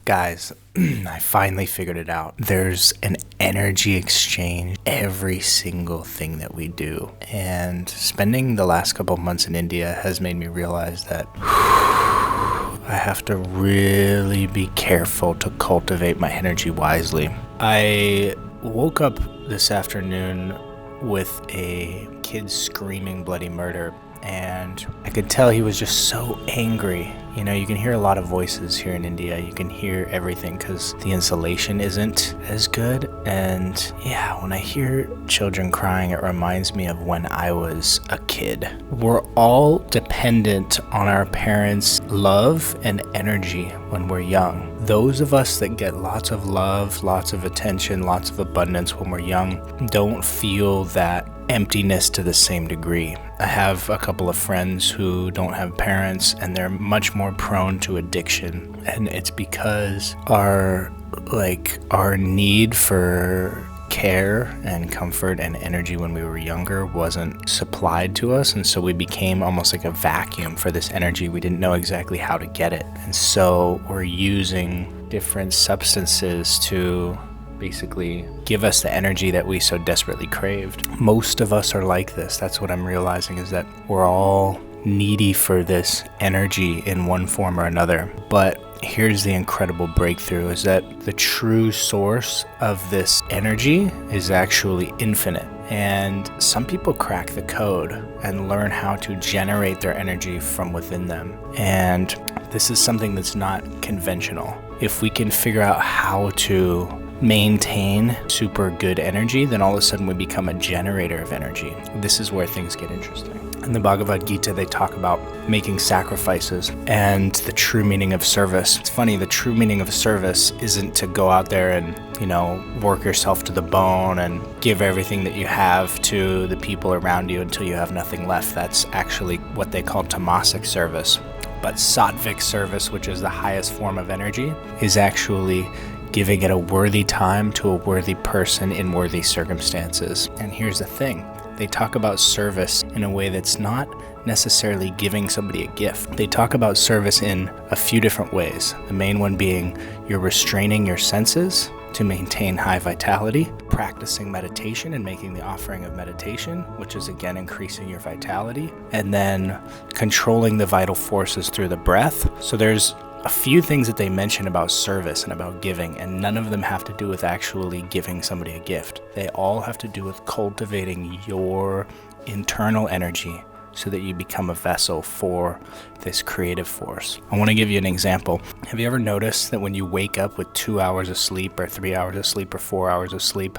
Guys, I finally figured it out. There's an energy exchange every single thing that we do. And spending the last couple of months in India has made me realize that I have to really be careful to cultivate my energy wisely. I woke up this afternoon with a kid screaming bloody murder, and I could tell he was just so angry. You know, you can hear a lot of voices here in India. You can hear everything because the insulation isn't as good. And yeah, when I hear children crying, it reminds me of when I was a kid. We're all dependent on our parents' love and energy when we're young. Those of us that get lots of love, lots of attention, lots of abundance when we're young don't feel that emptiness to the same degree. I have a couple of friends who don't have parents, and they're much more prone to addiction, and it's because our need for care and comfort and energy when we were younger wasn't supplied to us, and so we became almost like a vacuum for this energy. We didn't know exactly how to get it, and so we're using different substances to basically give us the energy that we so desperately craved. Most of us are like this. That's what I'm realizing, is that we're all needy for this energy in one form or another. But here's the incredible breakthrough, is that the true source of this energy is actually infinite. And some people crack the code and learn how to generate their energy from within them. And this is something that's not conventional. If we can figure out how to maintain super good energy, then all of a sudden we become a generator of energy. This is where things get interesting. In the Bhagavad Gita, they talk about making sacrifices and the true meaning of service. It's funny, the true meaning of service isn't to go out there and, work yourself to the bone and give everything that you have to the people around you until you have nothing left. That's actually what they call tamasic service. But sattvic service, which is the highest form of energy, is actually giving it a worthy time to a worthy person in worthy circumstances. And here's the thing. They talk about service in a way that's not necessarily giving somebody a gift. They talk about service in a few different ways. The main one being you're restraining your senses to maintain high vitality, practicing meditation and making the offering of meditation, which is again increasing your vitality, and then controlling the vital forces through the breath. So there's a few things that they mention about service and about giving, and none of them have to do with actually giving somebody a gift. They all have to do with cultivating your internal energy so that you become a vessel for this creative force. I want to give you an example. Have you ever noticed that when you wake up with 2 hours of sleep or 3 hours of sleep or 4 hours of sleep,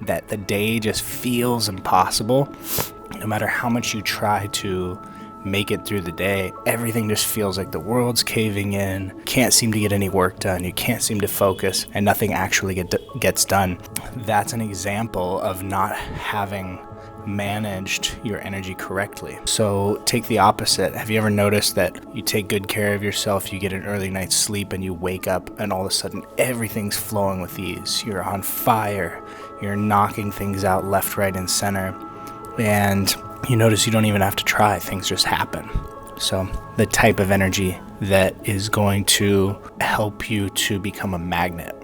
that the day just feels impossible? No matter how much you try to make it through the day, everything just feels like the world's caving in. Can't seem to get any work done. You can't seem to focus, and nothing actually gets done. That's an example of not having managed your energy correctly. So take the opposite. Have you ever noticed that you take good care of yourself, you get an early night's sleep, and you wake up and all of a sudden everything's flowing with ease? You're on fire. You're knocking things out left, right, and center. And you notice you don't even have to try. Things just happen. So the type of energy that is going to help you to become a magnet,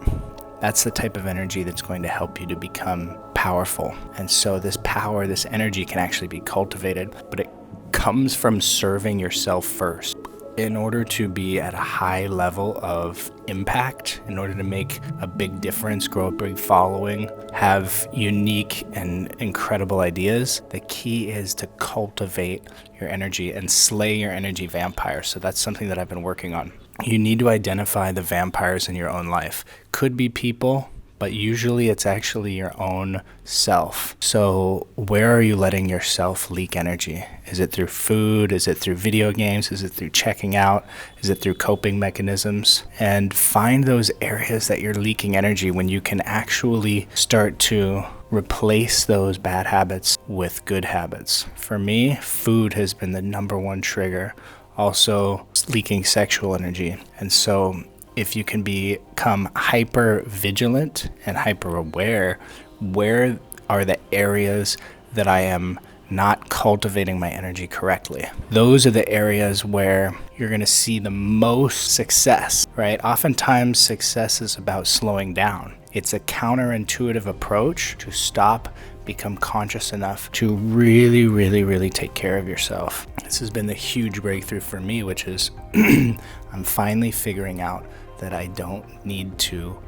that's the type of energy that's going to help you to become powerful. And so this power, this energy can actually be cultivated, but it comes from serving yourself first. In order to be at a high level of impact, in order to make a big difference, grow a big following, have unique and incredible ideas, the key is to cultivate your energy and slay your energy vampires. So that's something that I've been working on. You need to identify the vampires in your own life. Could be people, but usually it's actually your own self. So where are you letting yourself leak energy? Is it through food? Is it through video games? Is it through checking out? Is it through coping mechanisms? And find those areas that you're leaking energy when you can actually start to replace those bad habits with good habits. For me, food has been the number one trigger. Also, leaking sexual energy. And so if you can become hyper vigilant and hyper aware, where are the areas that I am not cultivating my energy correctly. Those are the areas where you're going to see the most success, right? Oftentimes success is about slowing down. It's a counterintuitive approach to stop, become conscious enough to really, really, really take care of yourself. This has been the huge breakthrough for me, which is I'm finally figuring out that I don't need to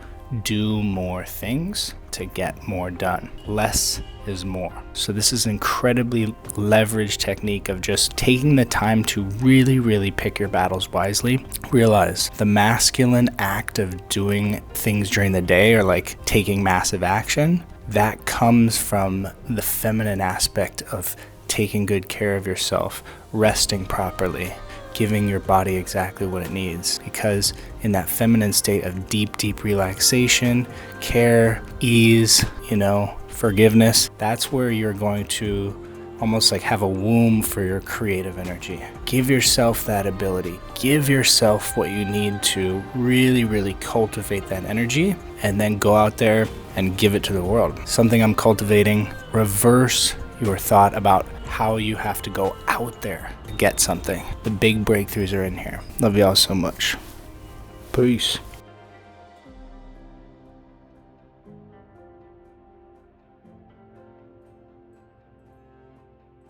do more things to get more done. Less is more. So this is an incredibly leveraged technique of just taking the time to really, really pick your battles wisely. Realize the masculine act of doing things during the day, or like taking massive action, that comes from the feminine aspect of taking good care of yourself, resting properly, giving your body exactly what it needs. Because in that feminine state of deep, deep relaxation, care, ease, forgiveness, that's where you're going to almost like have a womb for your creative energy. Give yourself that ability. Give yourself what you need to really, really cultivate that energy, and then go out there and give it to the world. Something I'm cultivating: reverse your thought about how you have to go out there to get something. The big breakthroughs are in here. Love y'all so much. Peace.